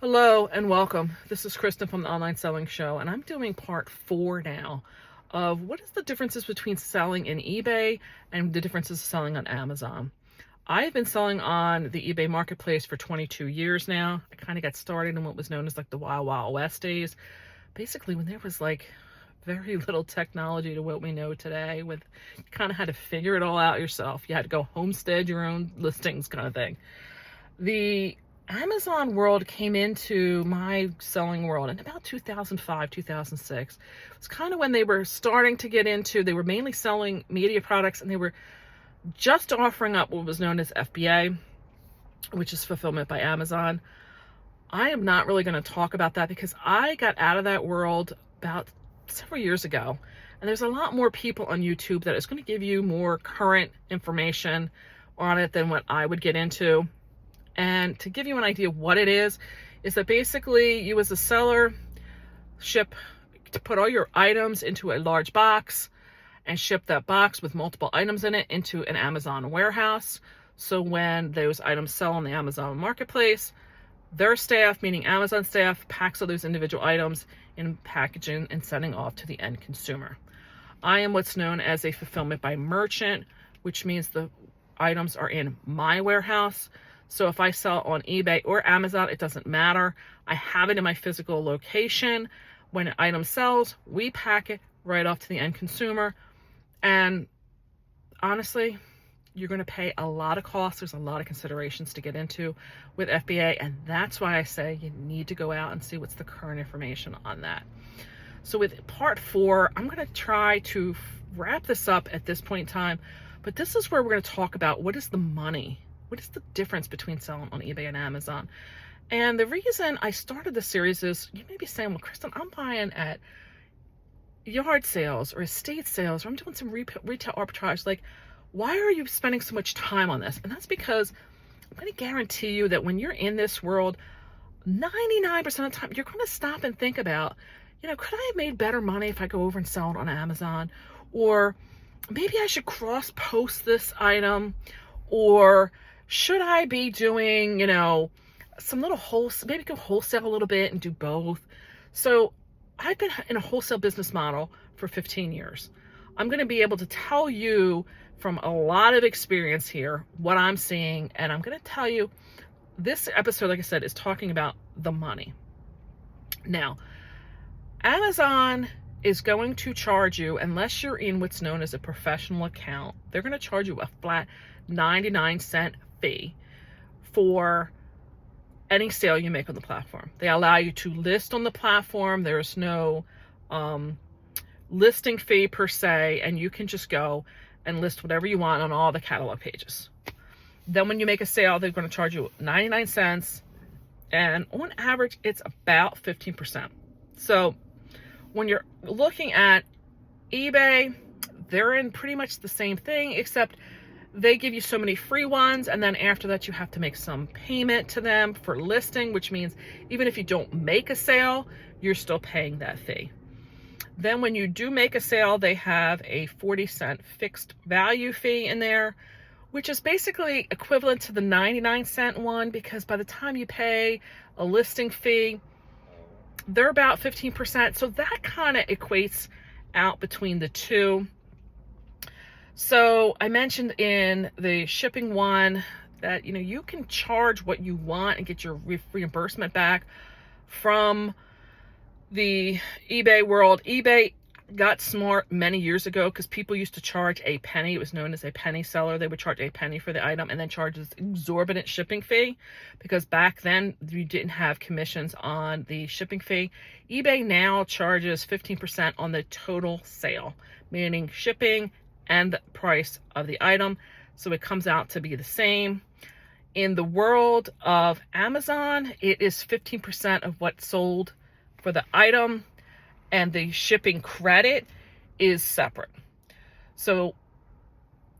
Hello and welcome. This is Kristen from the Online Selling Show, and I'm doing part 4 now of what is the differences between selling in eBay and the differences of selling on Amazon. I've been selling on the eBay marketplace for 22 years now. I kind of got started in what was known as like the Wild Wild West days, basically when there was like very little technology to what we know today. With you kind of had to figure it all out yourself. You had to go homestead your own listings kind of thing. The Amazon world came into my selling world in about 2005, 2006. It was kind of when they were starting to get into, they were mainly selling media products, and they were just offering up what was known as FBA, which is fulfillment by Amazon. I am not really going to talk about that because I got out of that world about several years ago. And there's a lot more people on YouTube that is going to give you more current information on it than what I would get into. And to give you an idea of what it is that basically you as a seller to put all your items into a large box and ship that box with multiple items in it into an Amazon warehouse. So when those items sell on the Amazon marketplace, their staff, meaning Amazon staff, packs all those individual items in packaging and sending off to the end consumer. I am what's known as a fulfillment by merchant, which means the items are in my warehouse. So if I sell on eBay or Amazon, it doesn't matter. I have it in my physical location. When an item sells, we pack it right off to the end consumer. And honestly, you're going to pay a lot of costs. There's a lot of considerations to get into with FBA. And that's why I say you need to go out and see what's the current information on that. So with part 4, I'm going to try to wrap this up at this point in time. But this is where we're going to talk about what is the money. What is the difference between selling on eBay and Amazon? And the reason I started this series is, you may be saying, well, Kristen, I'm buying at yard sales or estate sales, or I'm doing some retail arbitrage. Like, why are you spending so much time on this? And that's because I'm going to guarantee you that when you're in this world, 99% of the time, you're going to stop and think about, could I have made better money if I go over and sell it on Amazon? Or maybe I should cross-post this item, or should I be doing, some little wholesale, maybe go wholesale a little bit and do both? So I've been in a wholesale business model for 15 years. I'm going to be able to tell you from a lot of experience here what I'm seeing. And I'm going to tell you, this episode, like I said, is talking about the money. Now, Amazon is going to charge you, unless you're in what's known as a professional account, they're going to charge you a flat 99-cent fee for any sale you make on the platform. They allow you to list on the platform. There's no listing fee per se, and you can just go and list whatever you want on all the catalog pages. Then when you make a sale, they're going to charge you 99 cents, and on average, it's about 15%. So when you're looking at eBay, they're in pretty much the same thing, except they give you so many free ones, and then after that you have to make some payment to them for listing, which means even if you don't make a sale, you're still paying that fee. Then when you do make a sale, they have a 40-cent fixed value fee in there, which is basically equivalent to the 99-cent one, because by the time you pay a listing fee, they're about 15%. So that kind of equates out between the two. So I mentioned in the shipping one that, you can charge what you want and get your reimbursement back from the eBay world. eBay got smart many years ago because people used to charge a penny. It was known as a penny seller. They would charge a penny for the item and then charge this exorbitant shipping fee, because back then you didn't have commissions on the shipping fee. eBay now charges 15% on the total sale, meaning shipping and the price of the item. So it comes out to be the same. In the world of Amazon, it is 15% of what's sold for the item, and the shipping credit is separate. So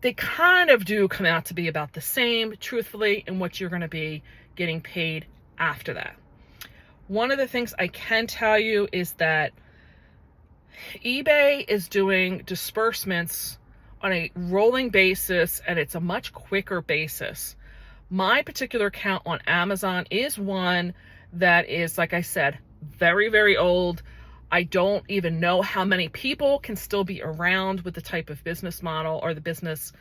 they kind of do come out to be about the same, truthfully, in what you're going to be getting paid after that. One of the things I can tell you is that eBay is doing disbursements on a rolling basis, and it's a much quicker basis. My particular account on Amazon is one that is, like I said, very, very old. I don't even know how many people can still be around with the type of business model or the business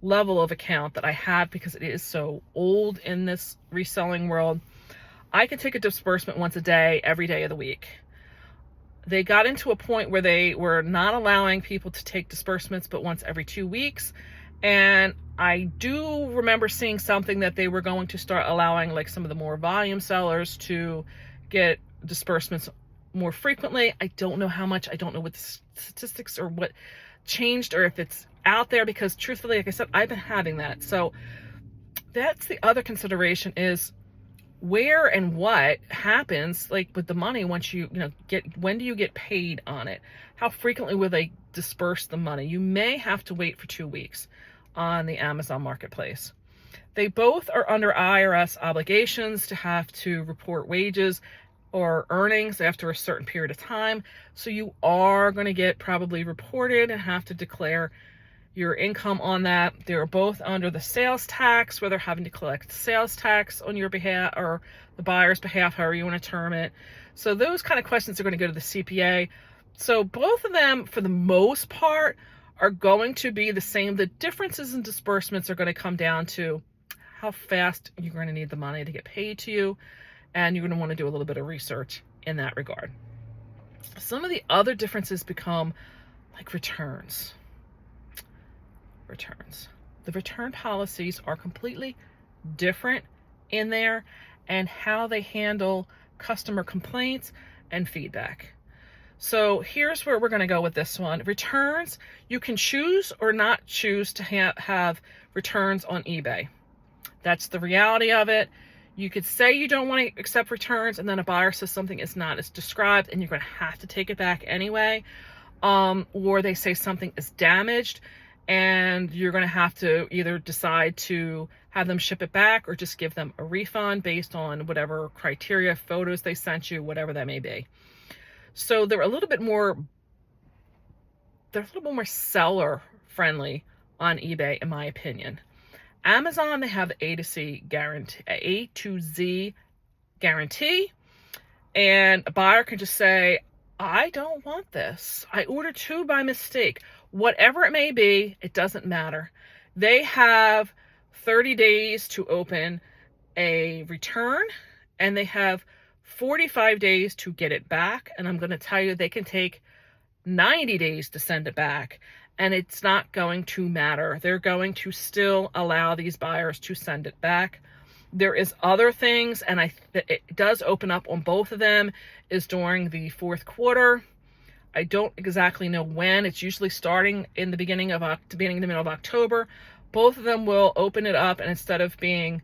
level of account that I have, because it is so old in this reselling world. I can take a disbursement once a day, every day of the week. They got into a point where they were not allowing people to take disbursements but once every 2 weeks. And I do remember seeing something that they were going to start allowing like some of the more volume sellers to get disbursements more frequently. I don't know how much. I don't know what the statistics or what changed, or if it's out there, because truthfully, like I said, I've been having that. So that's the other consideration, is where and what happens like with the money once you get, when do you get paid on it? How frequently will they disperse the money? You may have to wait for 2 weeks on the Amazon marketplace. They both are under IRS obligations to have to report wages or earnings after a certain period of time. So you are going to get probably reported and have to declare your income on that. They're both under the sales tax, where they're having to collect sales tax on your behalf or the buyer's behalf, however you want to term it. So those kind of questions are going to go to the CPA. So both of them, for the most part, are going to be the same. The differences in disbursements are going to come down to how fast you're going to need the money to get paid to you, and you're going to want to do a little bit of research in that regard. Some of the other differences become like returns. The return policies are completely different in there, and how they handle customer complaints and feedback. So here's where we're going to go with this one. Returns, you can choose or not choose to have returns on eBay. That's the reality of it. You could say you don't want to accept returns, and then a buyer says something is not as described, and you're going to have to take it back anyway. Or they say something is damaged, and you're going to have to either decide to have them ship it back or just give them a refund based on whatever criteria, photos they sent you, whatever that may be. So they're a little bit more seller friendly on eBay, in my opinion. Amazon, they have A to Z guarantee, and a buyer can just say, I don't want this. I ordered 2 by mistake. Whatever it may be, it doesn't matter. They have 30 days to open a return, and they have 45 days to get it back. And I'm going to tell you, they can take 90 days to send it back, and it's not going to matter. They're going to still allow these buyers to send it back. There is other things, and it does open up on both of them, is during the 4th quarter. I don't exactly know when. It's usually starting in the beginning to the middle of October. Both of them will open it up, and instead of being,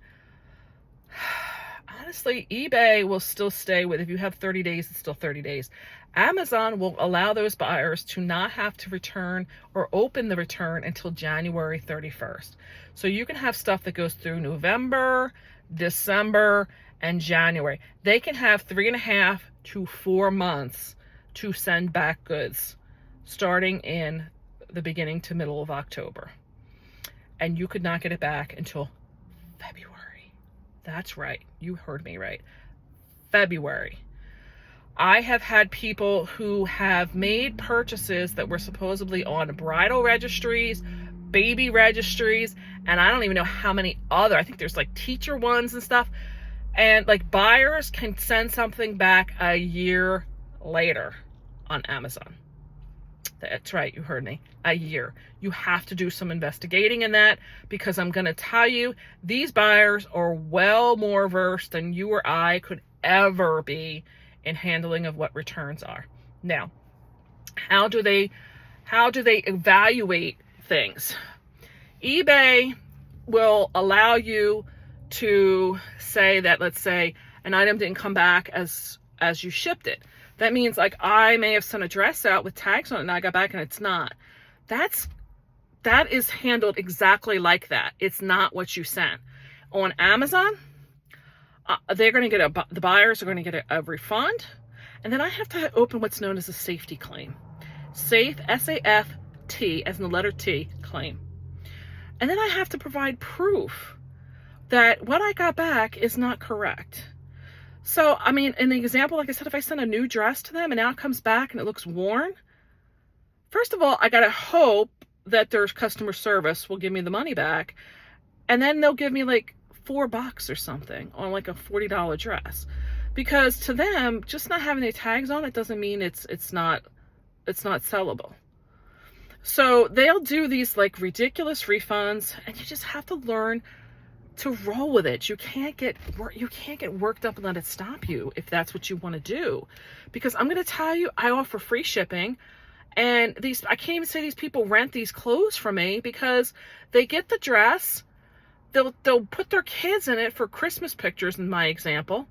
honestly, eBay will still stay with, if you have 30 days, it's still 30 days. Amazon will allow those buyers to not have to return or open the return until January 31st. So you can have stuff that goes through November, December, and January. They can have 3.5 to 4 months to send back goods starting in the beginning to middle of October. And you could not get it back until February. That's right. You heard me right. February. I have had people who have made purchases that were supposedly on bridal registries, baby registries, and I don't even know how many other, I think there's like teacher ones and stuff. And like buyers can send something back a year later on Amazon. That's right, you heard me. A year. You have to do some investigating in that, because I'm going to tell you, these buyers are well more versed than you or I could ever be in handling of what returns are. Now, how do they evaluate things? eBay will allow you to say that, let's say, an item didn't come back as you shipped it. That means like I may have sent a dress out with tags on it and I got back and it's not. That is handled exactly like that. It's not what you sent. On Amazon, they're going to get the buyers are going to get a refund, and then I have to open what's known as a safety claim. S-A-F-T, as in the letter T, claim. And then I have to provide proof that what I got back is not correct. So, I mean, in the example, like I said, if I send a new dress to them and now it comes back and it looks worn, first of all, I got to hope that their customer service will give me the money back. And then they'll give me like $4 or something on like a $40 dress. Because to them, just not having the tags on it doesn't mean it's not sellable. So they'll do these like ridiculous refunds, and you just have to learn to roll with it. You can't get worked up and let it stop you if that's what you want to do. Because I'm going to tell you, I offer free shipping, and I can't even say these people rent these clothes from me, because they get the dress, they'll put their kids in it for Christmas pictures in my example.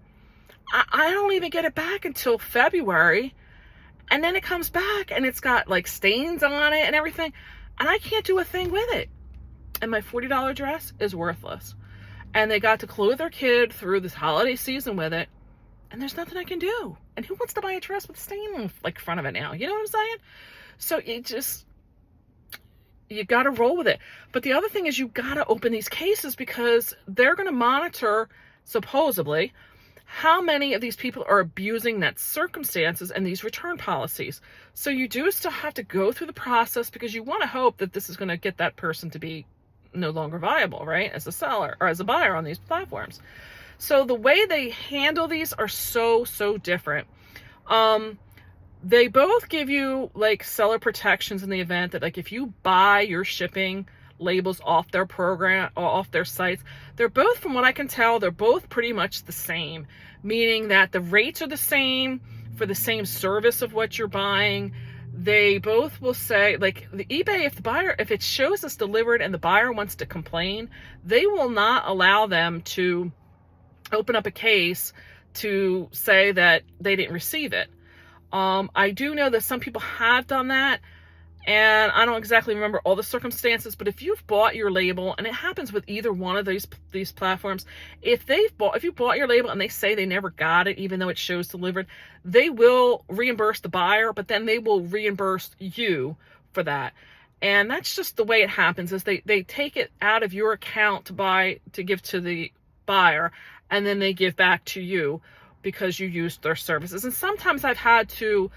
I don't even get it back until February, and then it comes back and it's got like stains on it and everything, and I can't do a thing with it. And my $40 dress is worthless. And they got to clothe their kid through this holiday season with it, and there's nothing I can do. And who wants to buy a dress with stain in like front of it now? You know what I'm saying? So you got to roll with it. But the other thing is, you got to open these cases, because they're going to monitor, supposedly, how many of these people are abusing that circumstances and these return policies. So you do still have to go through the process, because you want to hope that this is going to get that person to be no longer viable, right? As a seller or as a buyer on these platforms. So the way they handle these are so different. They both give you like seller protections in the event that, like, if you buy your shipping labels off their program or off their sites, they're both, from what I can tell, they're both pretty much the same, meaning that the rates are the same for the same service of what you're buying. They both will say, like the eBay, if it shows it's delivered and the buyer wants to complain, they will not allow them to open up a case to say that they didn't receive it. I do know that some people have done that, and I don't exactly remember all the circumstances, but if you've bought your label, and it happens with either one of these platforms, if you bought your label and they say they never got it, even though it shows delivered, they will reimburse the buyer, but then they will reimburse you for that. And that's just the way it happens, is they take it out of your account to give to the buyer, and then they give back to you because you used their services. And sometimes I've had to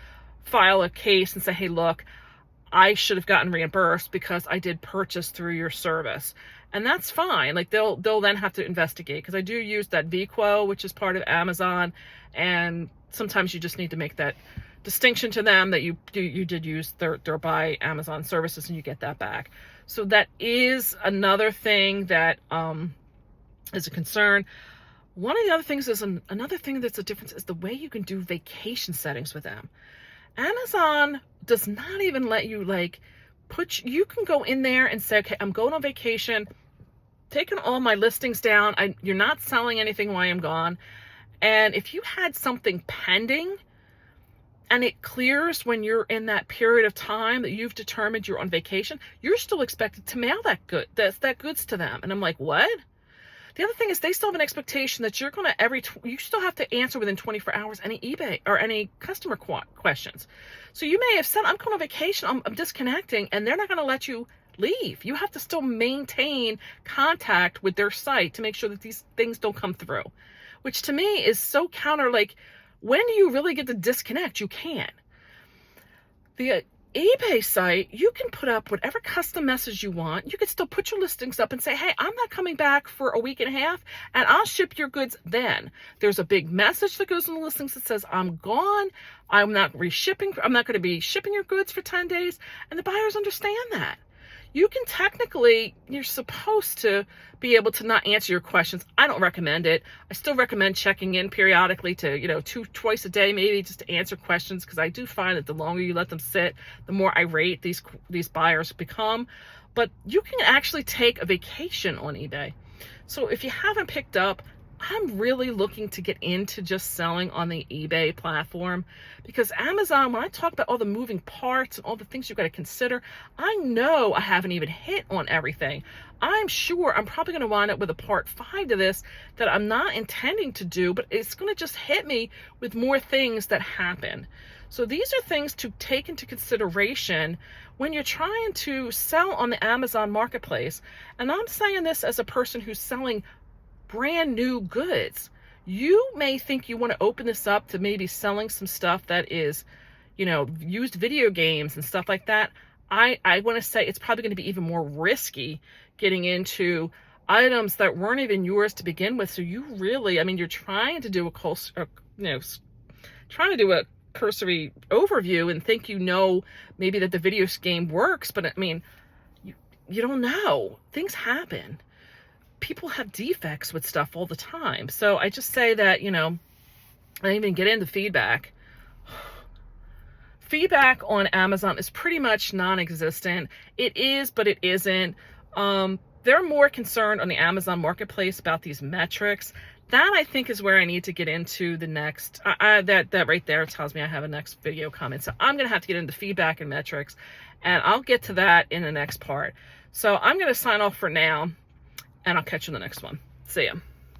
file a case and say, hey, look, I should have gotten reimbursed because I did purchase through your service. And that's fine. Like they'll then have to investigate, because I do use that VQuo, which is part of Amazon. And sometimes you just need to make that distinction to them that you did use their by Amazon services, and you get that back. So that is another thing that is a concern. One of the other things is another thing that's a difference is the way you can do vacation settings with them. Amazon does not even let you you can go in there and say, okay, I'm going on vacation, taking all my listings down. You're not selling anything while I'm gone. And if you had something pending and it clears when you're in that period of time that you've determined you're on vacation, you're still expected to mail that goods to them. And I'm like, what? The other thing is, they still have an expectation that you're going to you still have to answer within 24 hours any eBay or any customer questions. So you may have said, I'm going on vacation, I'm disconnecting, and they're not going to let you leave. You have to still maintain contact with their site to make sure that these things don't come through, which to me is so counter. Like, when do you really get to disconnect? You can. The eBay site, you can put up whatever custom message you want. You can still put your listings up and say, hey, I'm not coming back for a week and a half, and I'll ship your goods then. There's a big message that goes in the listings that says, I'm gone. I'm not going to be shipping your goods for 10 days. And the buyers understand that. You can technically, you're supposed to be able to not answer your questions. I don't recommend it. I still recommend checking in periodically to, twice a day, maybe, just to answer questions, because I do find that the longer you let them sit, the more irate these buyers become. But you can actually take a vacation on eBay. So if you haven't picked up, I'm really looking to get into just selling on the eBay platform, because Amazon, when I talk about all the moving parts and all the things you've got to consider, I know I haven't even hit on everything. I'm sure I'm probably going to wind up with a part 5 to this that I'm not intending to do, but it's going to just hit me with more things that happen. So these are things to take into consideration when you're trying to sell on the Amazon marketplace. And I'm saying this as a person who's selling brand new goods. You may think you want to open this up to maybe selling some stuff that is, you know, used video games and stuff like that. I want to say it's probably going to be even more risky getting into items that weren't even yours to begin with. So you really, I mean, you're trying to do trying to do a cursory overview and think you know maybe that the video game works, but I mean, you don't know. Things happen. People have defects with stuff all the time. So I just say that, you know, I even get into feedback. Feedback on Amazon is pretty much non-existent. It is, but it isn't. They're more concerned on the Amazon marketplace about these metrics. That I think is where I need to get into the next, that right there tells me I have a next video comment. So I'm going to have to get into feedback and metrics, and I'll get to that in the next part. So I'm going to sign off for now, and I'll catch you in the next one. See ya.